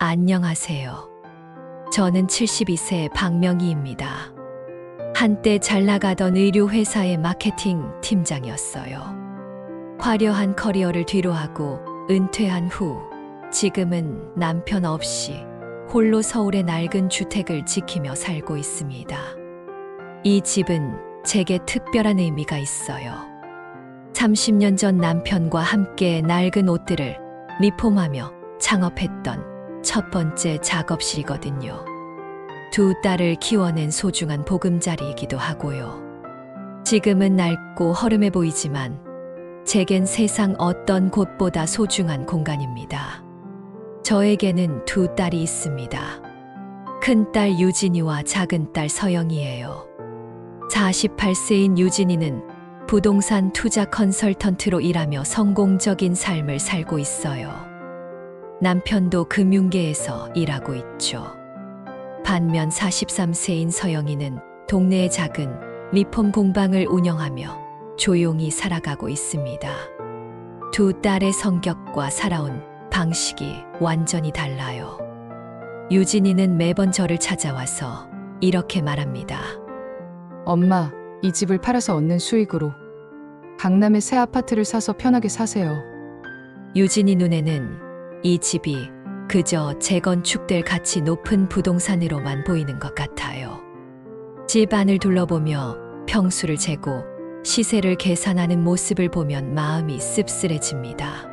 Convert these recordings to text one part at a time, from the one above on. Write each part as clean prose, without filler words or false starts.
안녕하세요. 저는 72세 박명희입니다. 한때 잘 나가던 의류회사의 마케팅 팀장이었어요. 화려한 커리어를 뒤로하고 은퇴한 후 지금은 남편 없이 홀로 서울의 낡은 주택을 지키며 살고 있습니다. 이 집은 제게 특별한 의미가 있어요. 30년 전 남편과 함께 낡은 옷들을 리폼하며 창업했던 첫 번째 작업실이거든요. 두 딸을 키워낸 소중한 보금자리이기도 하고요. 지금은 낡고 허름해 보이지만 제겐 세상 어떤 곳보다 소중한 공간입니다. 저에게는 두 딸이 있습니다. 큰딸 유진이와 작은딸 서영이에요. 48세인 유진이는 부동산 투자 컨설턴트로 일하며 성공적인 삶을 살고 있어요. 남편도 금융계에서 일하고 있죠. 반면 43세인 서영이는 동네의 작은 리폼 공방을 운영하며 조용히 살아가고 있습니다. 두 딸의 성격과 살아온 방식이 완전히 달라요. 유진이는 매번 저를 찾아와서 이렇게 말합니다. 엄마, 이 집을 팔아서 얻는 수익으로 강남에 새 아파트를 사서 편하게 사세요. 유진이 눈에는 이 집이 그저 재건축될 가치 높은 부동산으로만 보이는 것 같아요. 집 안을 둘러보며 평수를 재고 시세를 계산하는 모습을 보면 마음이 씁쓸해집니다.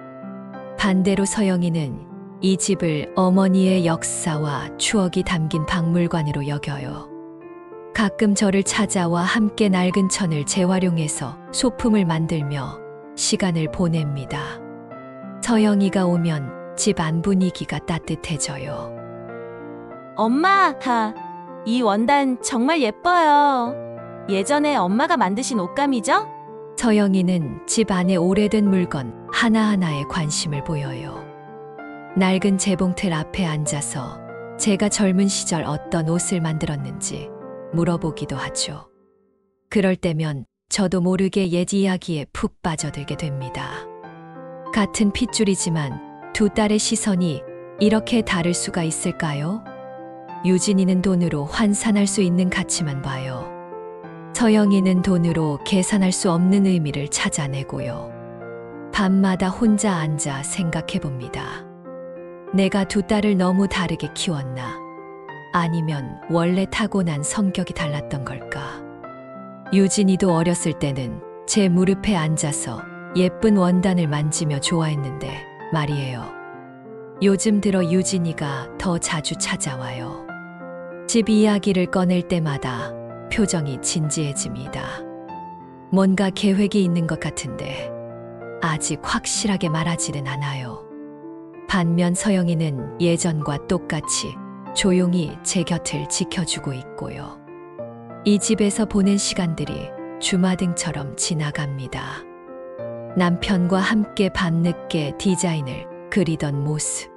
반대로 서영이는 이 집을 어머니의 역사와 추억이 담긴 박물관으로 여겨요. 가끔 저를 찾아와 함께 낡은 천을 재활용해서 소품을 만들며 시간을 보냅니다. 서영이가 오면 집 안 분위기가 따뜻해져요. 엄마, 이 원단 정말 예뻐요. 예전에 엄마가 만드신 옷감이죠? 서영이는 집 안의 오래된 물건 하나하나에 관심을 보여요. 낡은 재봉틀 앞에 앉아서 제가 젊은 시절 어떤 옷을 만들었는지 물어보기도 하죠. 그럴 때면 저도 모르게 옛 이야기에 푹 빠져들게 됩니다. 같은 핏줄이지만 두 딸의 시선이 이렇게 다를 수가 있을까요? 유진이는 돈으로 환산할 수 있는 가치만 봐요. 서영이는 돈으로 계산할 수 없는 의미를 찾아내고요. 밤마다 혼자 앉아 생각해 봅니다. 내가 두 딸을 너무 다르게 키웠나? 아니면 원래 타고난 성격이 달랐던 걸까? 유진이도 어렸을 때는 제 무릎에 앉아서 예쁜 원단을 만지며 좋아했는데 말이에요. 요즘 들어 유진이가 더 자주 찾아와요. 집 이야기를 꺼낼 때마다 표정이 진지해집니다. 뭔가 계획이 있는 것 같은데 아직 확실하게 말하지는 않아요. 반면 서영이는 예전과 똑같이 조용히 제 곁을 지켜주고 있고요. 이 집에서 보낸 시간들이 주마등처럼 지나갑니다. 남편과 함께 밤늦게 디자인을 그리던 모습,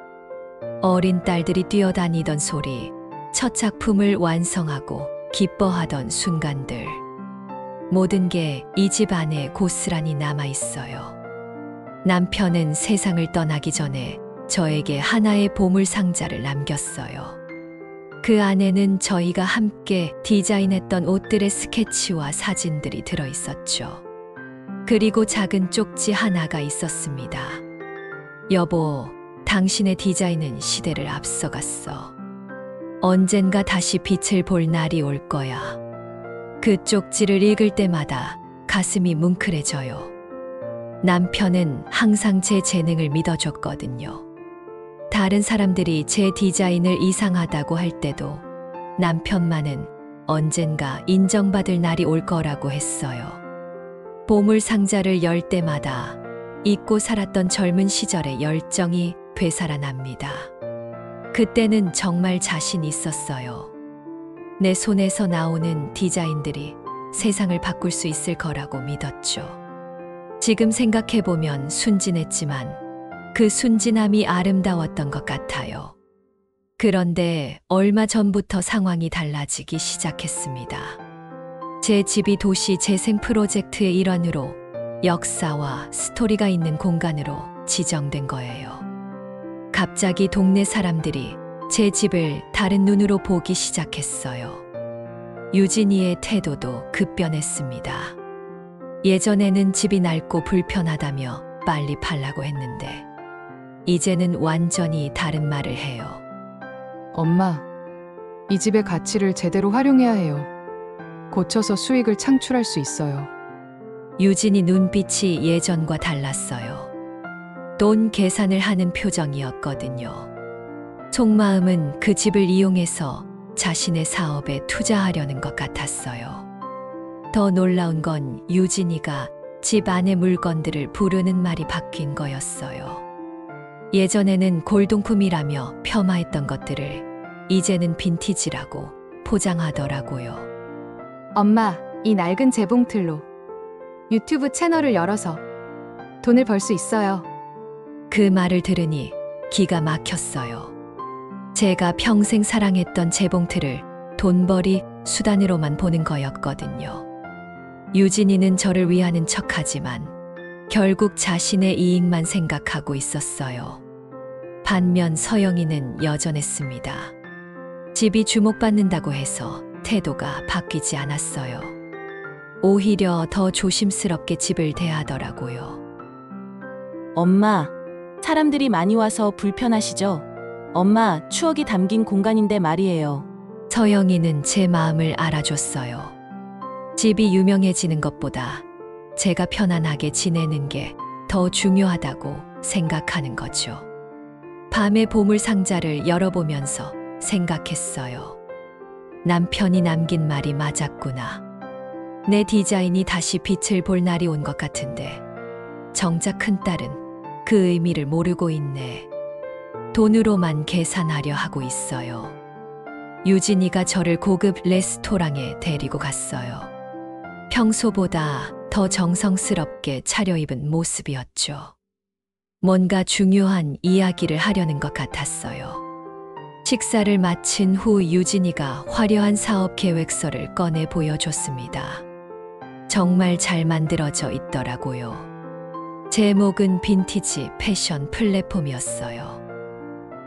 어린 딸들이 뛰어다니던 소리, 첫 작품을 완성하고 기뻐하던 순간들, 모든 게 이 집 안에 고스란히 남아 있어요. 남편은 세상을 떠나기 전에 저에게 하나의 보물 상자를 남겼어요. 그 안에는 저희가 함께 디자인했던 옷들의 스케치와 사진들이 들어 있었죠. 그리고 작은 쪽지 하나가 있었습니다. 여보, 당신의 디자인은 시대를 앞서갔어. 언젠가 다시 빛을 볼 날이 올 거야. 그 쪽지를 읽을 때마다 가슴이 뭉클해져요. 남편은 항상 제 재능을 믿어줬거든요. 다른 사람들이 제 디자인을 이상하다고 할 때도 남편만은 언젠가 인정받을 날이 올 거라고 했어요. 보물 상자를 열 때마다 잊고 살았던 젊은 시절의 열정이 되살아납니다. 그때는 정말 자신 있었어요. 내 손에서 나오는 디자인들이 세상을 바꿀 수 있을 거라고 믿었죠. 지금 생각해보면 순진했지만 그 순진함이 아름다웠던 것 같아요. 그런데 얼마 전부터 상황이 달라지기 시작했습니다. 제 집이 도시 재생 프로젝트의 일환으로 역사와 스토리가 있는 공간으로 지정된 거예요. 갑자기 동네 사람들이 제 집을 다른 눈으로 보기 시작했어요. 유진이의 태도도 급변했습니다. 예전에는 집이 낡고 불편하다며 빨리 팔라고 했는데 이제는 완전히 다른 말을 해요. 엄마, 이 집의 가치를 제대로 활용해야 해요. 고쳐서 수익을 창출할 수 있어요. 유진이 눈빛이 예전과 달랐어요. 돈 계산을 하는 표정이었거든요. 속마음은 그 집을 이용해서 자신의 사업에 투자하려는 것 같았어요. 더 놀라운 건 유진이가 집 안의 물건들을 부르는 말이 바뀐 거였어요. 예전에는 골동품이라며 폄하했던 것들을 이제는 빈티지라고 포장하더라고요. 엄마, 이 낡은 재봉틀로 유튜브 채널을 열어서 돈을 벌 수 있어요. 그 말을 들으니 기가 막혔어요. 제가 평생 사랑했던 재봉틀을 돈벌이 수단으로만 보는 거였거든요. 유진이는 저를 위하는 척하지만 결국 자신의 이익만 생각하고 있었어요. 반면 서영이는 여전했습니다. 집이 주목받는다고 해서 태도가 바뀌지 않았어요. 오히려 더 조심스럽게 집을 대하더라고요. 엄마, 사람들이 많이 와서 불편하시죠? 엄마, 추억이 담긴 공간인데 말이에요. 서영이는 제 마음을 알아줬어요. 집이 유명해지는 것보다 제가 편안하게 지내는 게 더 중요하다고 생각하는 거죠. 밤에 보물 상자를 열어보면서 생각했어요. 남편이 남긴 말이 맞았구나. 내 디자인이 다시 빛을 볼 날이 온 것 같은데 정작 큰딸은 그 의미를 모르고 있네. 돈으로만 계산하려 하고 있어요. 유진이가 저를 고급 레스토랑에 데리고 갔어요. 평소보다 더 정성스럽게 차려입은 모습이었죠. 뭔가 중요한 이야기를 하려는 것 같았어요. 식사를 마친 후 유진이가 화려한 사업 계획서를 꺼내 보여줬습니다. 정말 잘 만들어져 있더라고요. 제목은 빈티지 패션 플랫폼이었어요.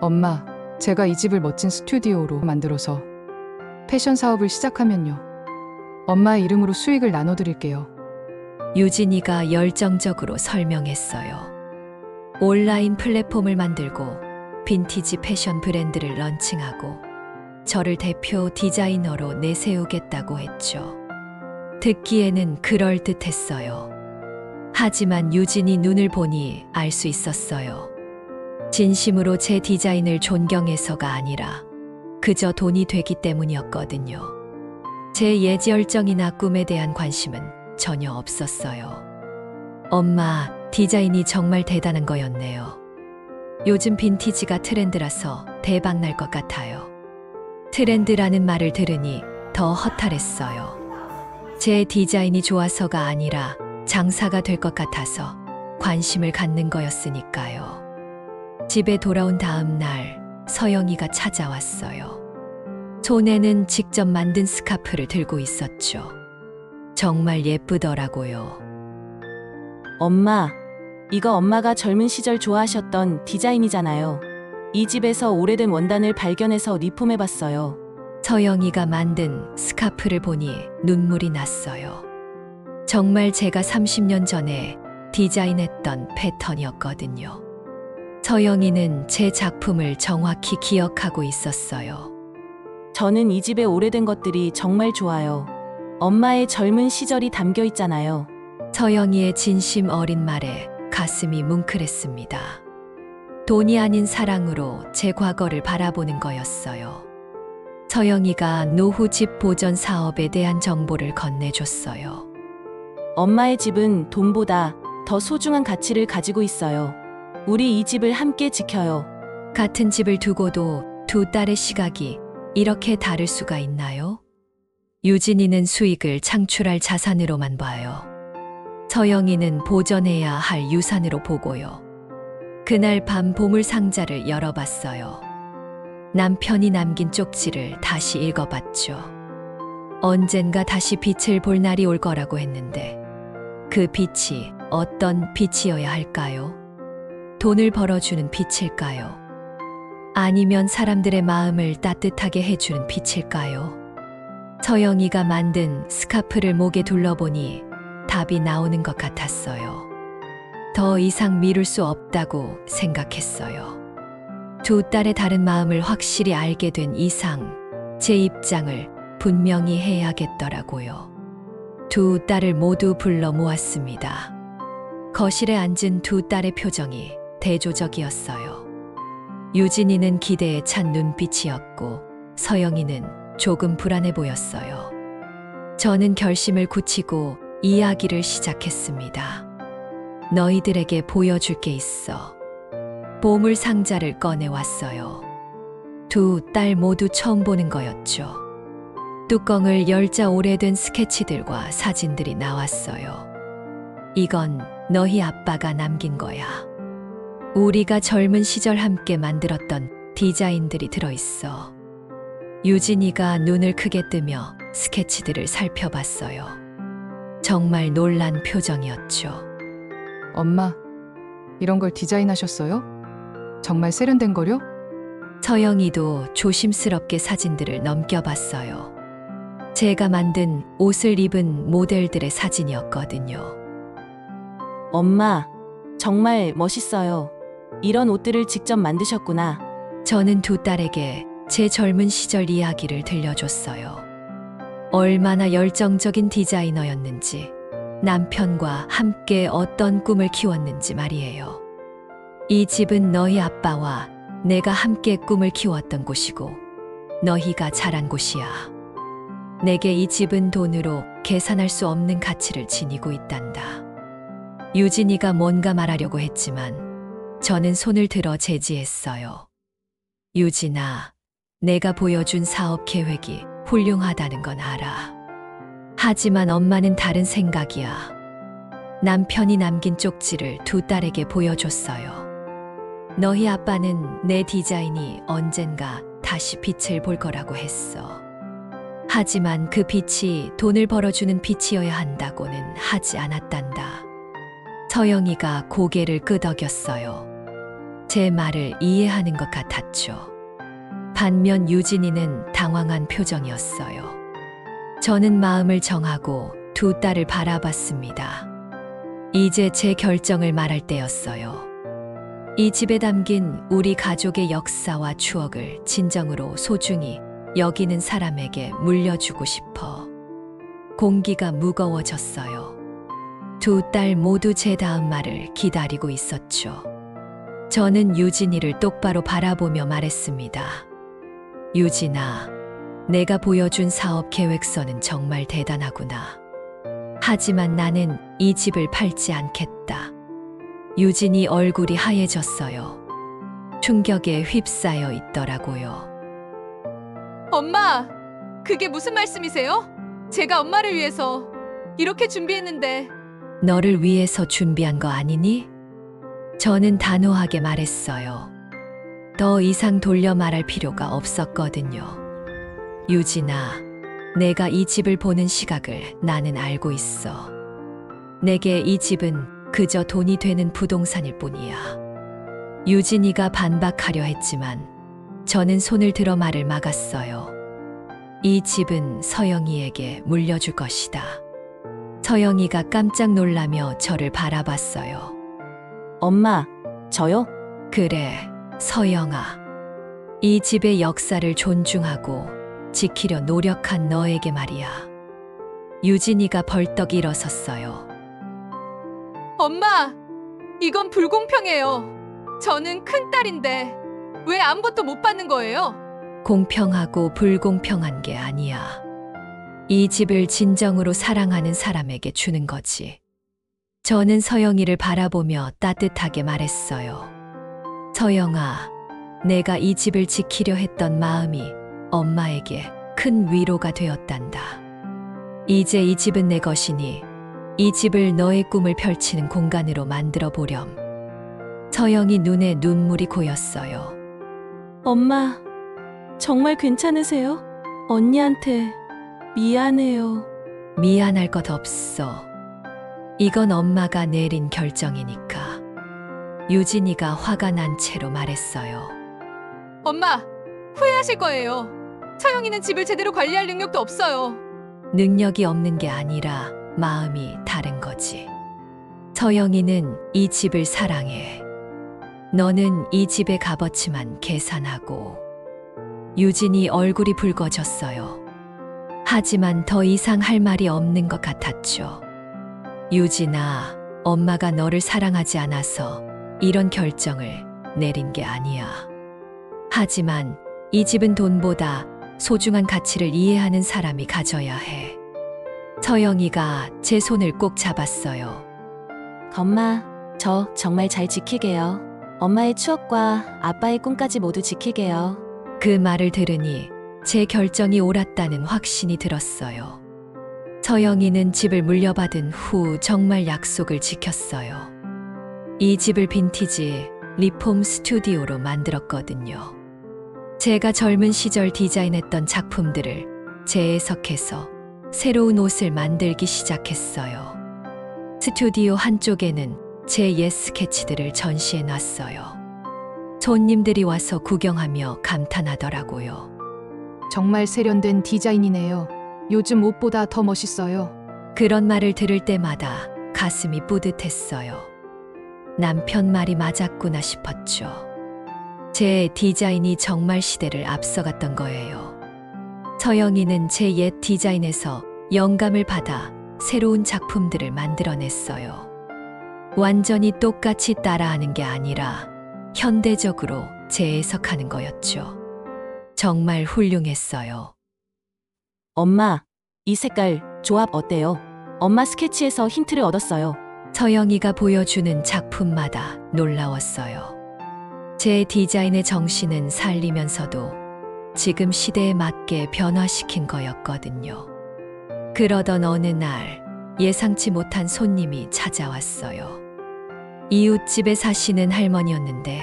엄마, 제가 이 집을 멋진 스튜디오로 만들어서 패션 사업을 시작하면요. 엄마의 이름으로 수익을 나눠드릴게요. 유진이가 열정적으로 설명했어요. 온라인 플랫폼을 만들고 빈티지 패션 브랜드를 런칭하고 저를 대표 디자이너로 내세우겠다고 했죠. 듣기에는 그럴듯했어요. 하지만 유진이 눈을 보니 알 수 있었어요. 진심으로 제 디자인을 존경해서가 아니라 그저 돈이 되기 때문이었거든요. 제 예지열정이나 꿈에 대한 관심은 전혀 없었어요. 엄마, 디자인이 정말 대단한 거였네요. 요즘 빈티지가 트렌드라서 대박 날 것 같아요. 트렌드라는 말을 들으니 더 허탈했어요. 제 디자인이 좋아서가 아니라 장사가 될 것 같아서 관심을 갖는 거였으니까요. 집에 돌아온 다음 날 서영이가 찾아왔어요. 손에는 직접 만든 스카프를 들고 있었죠. 정말 예쁘더라고요. 엄마, 이거 엄마가 젊은 시절 좋아하셨던 디자인이잖아요. 이 집에서 오래된 원단을 발견해서 리폼해봤어요. 서영이가 만든 스카프를 보니 눈물이 났어요. 정말 제가 30년 전에 디자인했던 패턴이었거든요. 서영이는 제 작품을 정확히 기억하고 있었어요. 저는 이 집의 오래된 것들이 정말 좋아요. 엄마의 젊은 시절이 담겨 있잖아요. 서영이의 진심 어린 말에 가슴이 뭉클했습니다. 돈이 아닌 사랑으로 제 과거를 바라보는 거였어요. 서영이가 노후 집 보전 사업에 대한 정보를 건네줬어요. 엄마의 집은 돈보다 더 소중한 가치를 가지고 있어요. 우리 이 집을 함께 지켜요. 같은 집을 두고도 두 딸의 시각이 이렇게 다를 수가 있나요? 유진이는 수익을 창출할 자산으로만 봐요. 서영이는 보존해야 할 유산으로 보고요. 그날 밤 보물 상자를 열어봤어요. 남편이 남긴 쪽지를 다시 읽어봤죠. 언젠가 다시 빛을 볼 날이 올 거라고 했는데 그 빛이 어떤 빛이어야 할까요? 돈을 벌어주는 빛일까요? 아니면 사람들의 마음을 따뜻하게 해주는 빛일까요? 서영이가 만든 스카프를 목에 둘러보니 답이 나오는 것 같았어요. 더 이상 미룰 수 없다고 생각했어요. 두 딸의 다른 마음을 확실히 알게 된 이상 제 입장을 분명히 해야겠더라고요. 두 딸을 모두 불러 모았습니다. 거실에 앉은 두 딸의 표정이 대조적이었어요. 유진이는 기대에 찬 눈빛이었고 서영이는 조금 불안해 보였어요. 저는 결심을 굳히고 이야기를 시작했습니다. 너희들에게 보여줄 게 있어. 보물 상자를 꺼내왔어요. 두 딸 모두 처음 보는 거였죠. 뚜껑을 열자 오래된 스케치들과 사진들이 나왔어요. 이건 너희 아빠가 남긴 거야. 우리가 젊은 시절 함께 만들었던 디자인들이 들어있어. 유진이가 눈을 크게 뜨며 스케치들을 살펴봤어요. 정말 놀란 표정이었죠. 엄마, 이런 걸 디자인하셨어요? 정말 세련된 거요? 서영이도 조심스럽게 사진들을 넘겨봤어요. 제가 만든 옷을 입은 모델들의 사진이었거든요. 엄마, 정말 멋있어요. 이런 옷들을 직접 만드셨구나. 저는 두 딸에게 제 젊은 시절 이야기를 들려줬어요. 얼마나 열정적인 디자이너였는지, 남편과 함께 어떤 꿈을 키웠는지 말이에요. 이 집은 너희 아빠와 내가 함께 꿈을 키웠던 곳이고, 너희가 자란 곳이야. 내게 이 집은 돈으로 계산할 수 없는 가치를 지니고 있단다. 유진이가 뭔가 말하려고 했지만 저는 손을 들어 제지했어요. 유진아, 내가 보여준 사업 계획이 훌륭하다는 건 알아. 하지만 엄마는 다른 생각이야. 남편이 남긴 쪽지를 두 딸에게 보여줬어요. 너희 아빠는 내 디자인이 언젠가 다시 빛을 볼 거라고 했어. 하지만 그 빛이 돈을 벌어주는 빛이어야 한다고는 하지 않았단다. 서영이가 고개를 끄덕였어요. 제 말을 이해하는 것 같았죠. 반면 유진이는 당황한 표정이었어요. 저는 마음을 정하고 두 딸을 바라봤습니다. 이제 제 결정을 말할 때였어요. 이 집에 담긴 우리 가족의 역사와 추억을 진정으로 소중히 여기는 사람에게 물려주고 싶어. 공기가 무거워졌어요. 두 딸 모두 제 다음 말을 기다리고 있었죠. 저는 유진이를 똑바로 바라보며 말했습니다. 유진아, 내가 보여준 사업 계획서는 정말 대단하구나. 하지만 나는 이 집을 팔지 않겠다. 유진이 얼굴이 하얘졌어요. 충격에 휩싸여 있더라고요. 엄마, 그게 무슨 말씀이세요? 제가 엄마를 위해서 이렇게 준비했는데. 너를 위해서 준비한 거 아니니? 저는 단호하게 말했어요. 더 이상 돌려 말할 필요가 없었거든요. 유진아, 내가 이 집을 보는 시각을 나는 알고 있어. 내게 이 집은 그저 돈이 되는 부동산일 뿐이야. 유진이가 반박하려 했지만 저는 손을 들어 말을 막았어요. 이 집은 서영이에게 물려줄 것이다. 서영이가 깜짝 놀라며 저를 바라봤어요. 엄마, 저요? 그래, 서영아. 이 집의 역사를 존중하고 지키려 노력한 너에게 말이야. 유진이가 벌떡 일어섰어요. 엄마, 이건 불공평해요. 저는 큰딸인데 왜 아무것도 못 받는 거예요? 공평하고 불공평한 게 아니야. 이 집을 진정으로 사랑하는 사람에게 주는 거지. 저는 서영이를 바라보며 따뜻하게 말했어요. 서영아, 내가 이 집을 지키려 했던 마음이 엄마에게 큰 위로가 되었단다. 이제 이 집은 내 것이니 이 집을 너의 꿈을 펼치는 공간으로 만들어 보렴. 서영이 눈에 눈물이 고였어요. 엄마, 정말 괜찮으세요? 언니한테 미안해요. 미안할 것 없어. 이건 엄마가 내린 결정이니까. 유진이가 화가 난 채로 말했어요. 엄마, 후회하실 거예요. 서영이는 집을 제대로 관리할 능력도 없어요. 능력이 없는 게 아니라 마음이 다른 거지. 서영이는 이 집을 사랑해. 너는 이 집의 값어치만 계산하고. 유진이 얼굴이 붉어졌어요. 하지만 더 이상 할 말이 없는 것 같았죠. 유진아, 엄마가 너를 사랑하지 않아서 이런 결정을 내린 게 아니야. 하지만 이 집은 돈보다 소중한 가치를 이해하는 사람이 가져야 해. 서영이가 제 손을 꼭 잡았어요. 엄마, 저 정말 잘 지키게요. 엄마의 추억과 아빠의 꿈까지 모두 지키게요. 그 말을 들으니 제 결정이 옳았다는 확신이 들었어요. 서영이는 집을 물려받은 후 정말 약속을 지켰어요. 이 집을 빈티지 리폼 스튜디오로 만들었거든요. 제가 젊은 시절 디자인했던 작품들을 재해석해서 새로운 옷을 만들기 시작했어요. 스튜디오 한쪽에는 제 옛 스케치들을 전시해 놨어요. 손님들이 와서 구경하며 감탄하더라고요. 정말 세련된 디자인이네요. 요즘 옷보다 더 멋있어요. 그런 말을 들을 때마다 가슴이 뿌듯했어요. 남편 말이 맞았구나 싶었죠. 제 디자인이 정말 시대를 앞서갔던 거예요. 서영이는 제 옛 디자인에서 영감을 받아 새로운 작품들을 만들어냈어요. 완전히 똑같이 따라하는 게 아니라 현대적으로 재해석하는 거였죠. 정말 훌륭했어요. 엄마, 이 색깔 조합 어때요? 엄마 스케치에서 힌트를 얻었어요. 서영이가 보여주는 작품마다 놀라웠어요. 제 디자인의 정신은 살리면서도 지금 시대에 맞게 변화시킨 거였거든요. 그러던 어느 날 예상치 못한 손님이 찾아왔어요. 이웃집에 사시는 할머니였는데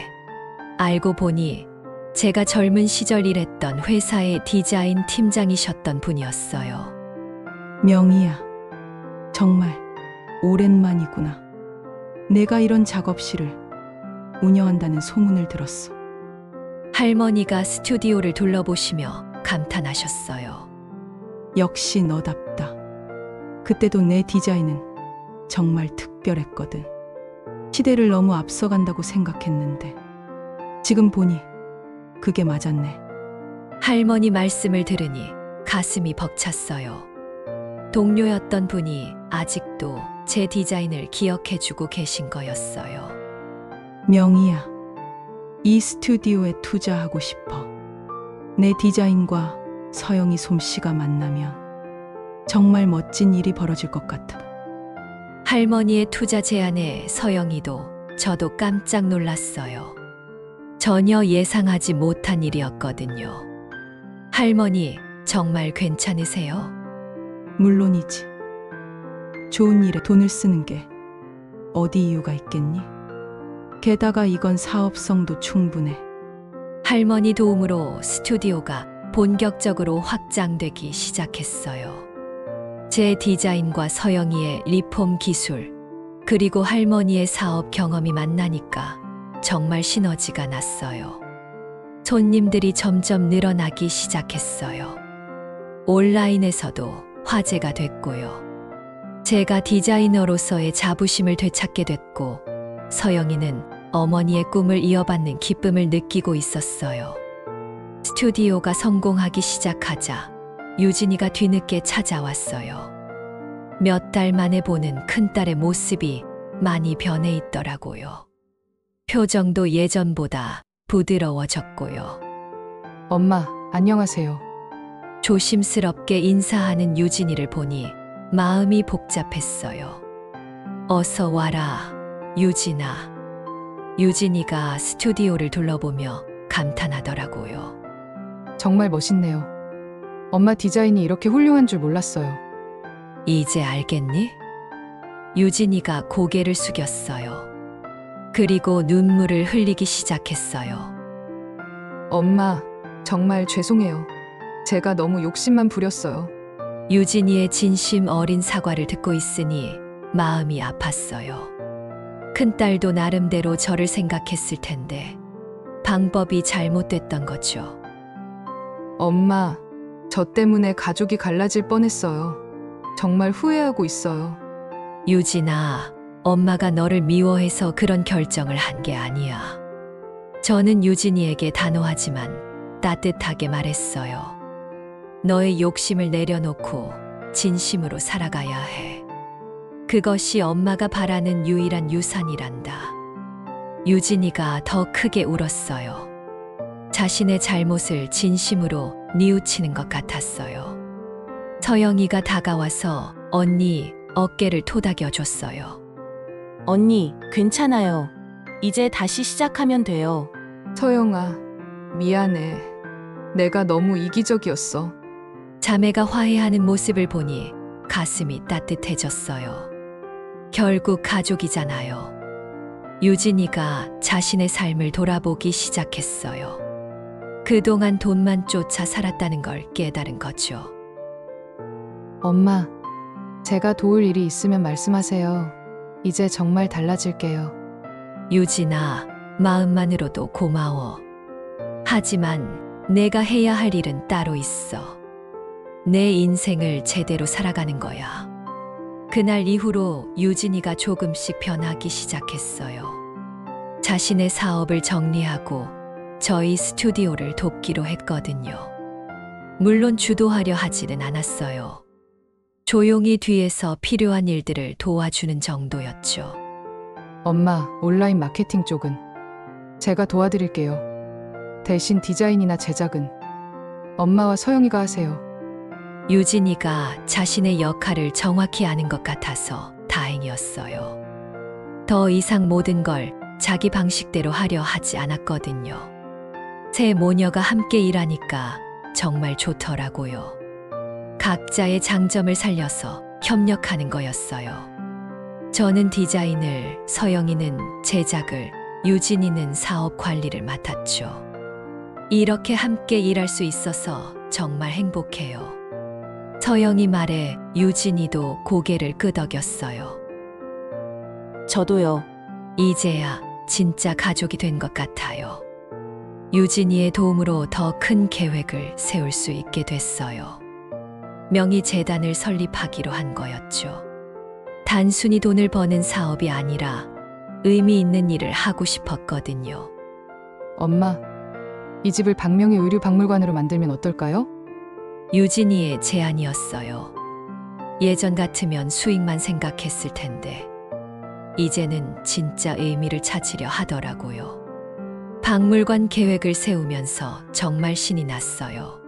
알고 보니 제가 젊은 시절 일했던 회사의 디자인 팀장이셨던 분이었어요. 명희야, 정말 오랜만이구나. 내가 이런 작업실을 운영한다는 소문을 들었어. 할머니가 스튜디오를 둘러보시며 감탄하셨어요. 역시 너답다. 그때도 내 디자인은 정말 특별했거든. 시대를 너무 앞서간다고 생각했는데 지금 보니 그게 맞았네. 할머니 말씀을 들으니 가슴이 벅찼어요. 동료였던 분이 아직도 제 디자인을 기억해주고 계신 거였어요. 명희야, 이 스튜디오에 투자하고 싶어. 내 디자인과 서영이 솜씨가 만나면 정말 멋진 일이 벌어질 것 같아. 할머니의 투자 제안에 서영이도 저도 깜짝 놀랐어요. 전혀 예상하지 못한 일이었거든요. 할머니, 정말 괜찮으세요? 물론이지. 좋은 일에 돈을 쓰는 게 어디 이유가 있겠니? 게다가 이건 사업성도 충분해. 할머니 도움으로 스튜디오가 본격적으로 확장되기 시작했어요. 제 디자인과 서영이의 리폼 기술, 그리고 할머니의 사업 경험이 만나니까 정말 시너지가 났어요. 손님들이 점점 늘어나기 시작했어요. 온라인에서도 화제가 됐고요. 제가 디자이너로서의 자부심을 되찾게 됐고, 서영이는 어머니의 꿈을 이어받는 기쁨을 느끼고 있었어요. 스튜디오가 성공하기 시작하자 유진이가 뒤늦게 찾아왔어요. 몇 달 만에 보는 큰딸의 모습이 많이 변해 있더라고요. 표정도 예전보다 부드러워졌고요. 엄마, 안녕하세요. 조심스럽게 인사하는 유진이를 보니 마음이 복잡했어요. 어서 와라, 유진아. 유진이가 스튜디오를 둘러보며 감탄하더라고요. 정말 멋있네요. 엄마 디자인이 이렇게 훌륭한 줄 몰랐어요. 이제 알겠니? 유진이가 고개를 숙였어요. 그리고 눈물을 흘리기 시작했어요. 엄마, 정말 죄송해요. 제가 너무 욕심만 부렸어요. 유진이의 진심 어린 사과를 듣고 있으니 마음이 아팠어요. 큰딸도 나름대로 저를 생각했을 텐데 방법이 잘못됐던 거죠. 엄마, 저 때문에 가족이 갈라질 뻔했어요. 정말 후회하고 있어요. 유진아, 엄마가 너를 미워해서 그런 결정을 한 게 아니야. 저는 유진이에게 단호하지만 따뜻하게 말했어요. 너의 욕심을 내려놓고 진심으로 살아가야 해. 그것이 엄마가 바라는 유일한 유산이란다. 유진이가 더 크게 울었어요. 자신의 잘못을 진심으로 뉘우치는 것 같았어요. 서영이가 다가와서 언니 어깨를 토닥여줬어요. 언니, 괜찮아요. 이제 다시 시작하면 돼요. 서영아, 미안해. 내가 너무 이기적이었어. 자매가 화해하는 모습을 보니 가슴이 따뜻해졌어요. 결국 가족이잖아요. 유진이가 자신의 삶을 돌아보기 시작했어요. 그동안 돈만 쫓아 살았다는 걸 깨달은 거죠. 엄마, 제가 도울 일이 있으면 말씀하세요. 이제 정말 달라질게요. 유진아, 마음만으로도 고마워. 하지만 내가 해야 할 일은 따로 있어. 내 인생을 제대로 살아가는 거야. 그날 이후로 유진이가 조금씩 변하기 시작했어요. 자신의 사업을 정리하고 저희 스튜디오를 돕기로 했거든요. 물론 주도하려 하지는 않았어요. 조용히 뒤에서 필요한 일들을 도와주는 정도였죠. 엄마, 온라인 마케팅 쪽은 제가 도와드릴게요. 대신 디자인이나 제작은 엄마와 서영이가 하세요. 유진이가 자신의 역할을 정확히 아는 것 같아서 다행이었어요. 더 이상 모든 걸 자기 방식대로 하려 하지 않았거든요. 세 모녀가 함께 일하니까 정말 좋더라고요. 각자의 장점을 살려서 협력하는 거였어요. 저는 디자인을, 서영이는 제작을, 유진이는 사업 관리를 맡았죠. 이렇게 함께 일할 수 있어서 정말 행복해요. 서영이 말에 유진이도 고개를 끄덕였어요. 저도요. 이제야 진짜 가족이 된 것 같아요. 유진이의 도움으로 더 큰 계획을 세울 수 있게 됐어요. 명의재단을 설립하기로 한 거였죠. 단순히 돈을 버는 사업이 아니라 의미 있는 일을 하고 싶었거든요. 엄마, 이 집을 박명희 의류박물관으로 만들면 어떨까요? 유진이의 제안이었어요. 예전 같으면 수익만 생각했을 텐데 이제는 진짜 의미를 찾으려 하더라고요. 박물관 계획을 세우면서 정말 신이 났어요.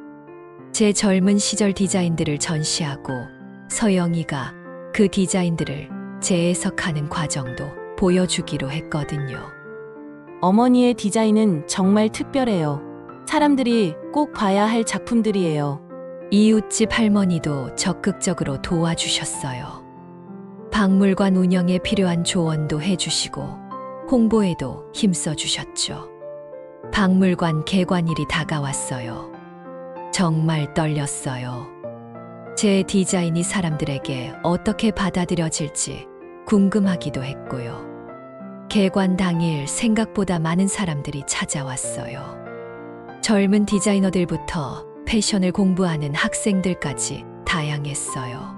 제 젊은 시절 디자인들을 전시하고 서영이가 그 디자인들을 재해석하는 과정도 보여주기로 했거든요. 어머니의 디자인은 정말 특별해요. 사람들이 꼭 봐야 할 작품들이에요. 이웃집 할머니도 적극적으로 도와주셨어요. 박물관 운영에 필요한 조언도 해주시고 홍보에도 힘써주셨죠. 박물관 개관일이 다가왔어요. 정말 떨렸어요. 제 디자인이 사람들에게 어떻게 받아들여질지 궁금하기도 했고요. 개관 당일 생각보다 많은 사람들이 찾아왔어요. 젊은 디자이너들부터 패션을 공부하는 학생들까지 다양했어요.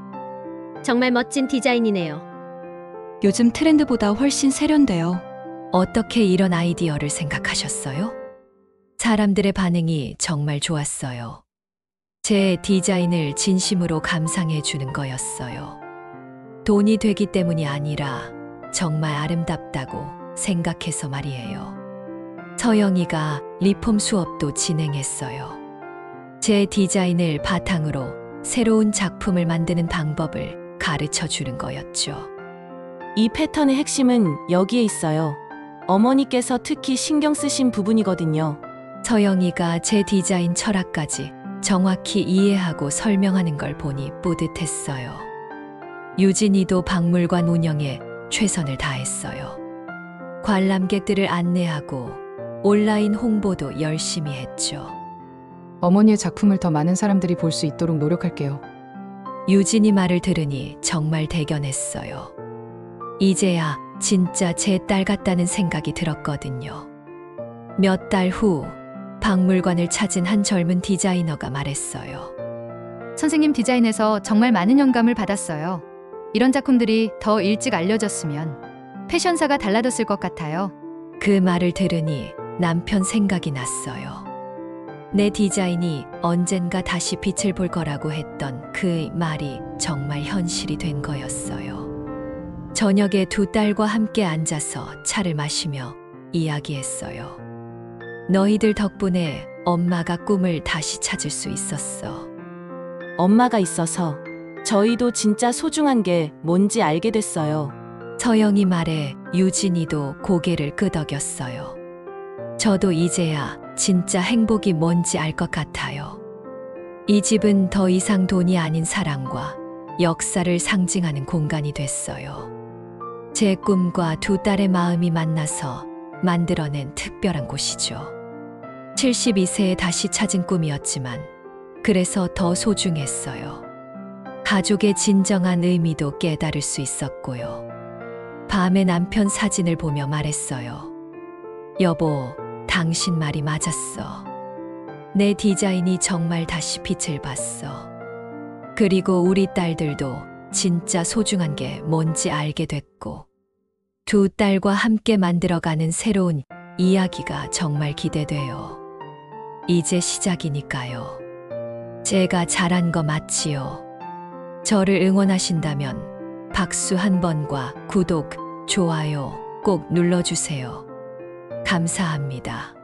정말 멋진 디자인이네요. 요즘 트렌드보다 훨씬 세련돼요. 어떻게 이런 아이디어를 생각하셨어요? 사람들의 반응이 정말 좋았어요. 제 디자인을 진심으로 감상해 주는 거였어요. 돈이 되기 때문이 아니라 정말 아름답다고 생각해서 말이에요. 서영이가 리폼 수업도 진행했어요. 제 디자인을 바탕으로 새로운 작품을 만드는 방법을 가르쳐 주는 거였죠. 이 패턴의 핵심은 여기에 있어요. 어머니께서 특히 신경 쓰신 부분이거든요. 서영이가 제 디자인 철학까지 정확히 이해하고 설명하는 걸 보니 뿌듯했어요. 유진이도 박물관 운영에 최선을 다했어요. 관람객들을 안내하고 온라인 홍보도 열심히 했죠. 어머니의 작품을 더 많은 사람들이 볼 수 있도록 노력할게요. 유진이 말을 들으니 정말 대견했어요. 이제야 진짜 제 딸 같다는 생각이 들었거든요. 몇 달 후 박물관을 찾은 한 젊은 디자이너가 말했어요. 선생님 디자인에서 정말 많은 영감을 받았어요. 이런 작품들이 더 일찍 알려졌으면 패션사가 달라졌을 것 같아요. 그 말을 들으니 남편 생각이 났어요. 내 디자인이 언젠가 다시 빛을 볼 거라고 했던 그 말이 정말 현실이 된 거였어요. 저녁에 두 딸과 함께 앉아서 차를 마시며 이야기했어요. 너희들 덕분에 엄마가 꿈을 다시 찾을 수 있었어. 엄마가 있어서 저희도 진짜 소중한 게 뭔지 알게 됐어요. 서영이 말에 유진이도 고개를 끄덕였어요. 저도 이제야 진짜 행복이 뭔지 알 것 같아요. 이 집은 더 이상 돈이 아닌 사랑과 역사를 상징하는 공간이 됐어요. 제 꿈과 두 딸의 마음이 만나서 만들어낸 특별한 곳이죠. 72세에 다시 찾은 꿈이었지만 그래서 더 소중했어요. 가족의 진정한 의미도 깨달을 수 있었고요. 밤에 남편 사진을 보며 말했어요. 여보, 당신 말이 맞았어. 내 디자인이 정말 다시 빛을 봤어. 그리고 우리 딸들도 진짜 소중한 게 뭔지 알게 됐고, 두 딸과 함께 만들어가는 새로운 이야기가 정말 기대돼요. 이제 시작이니까요. 제가 잘한 거 맞지요? 저를 응원하신다면 박수 한 번과 구독, 좋아요 꼭 눌러주세요. 감사합니다.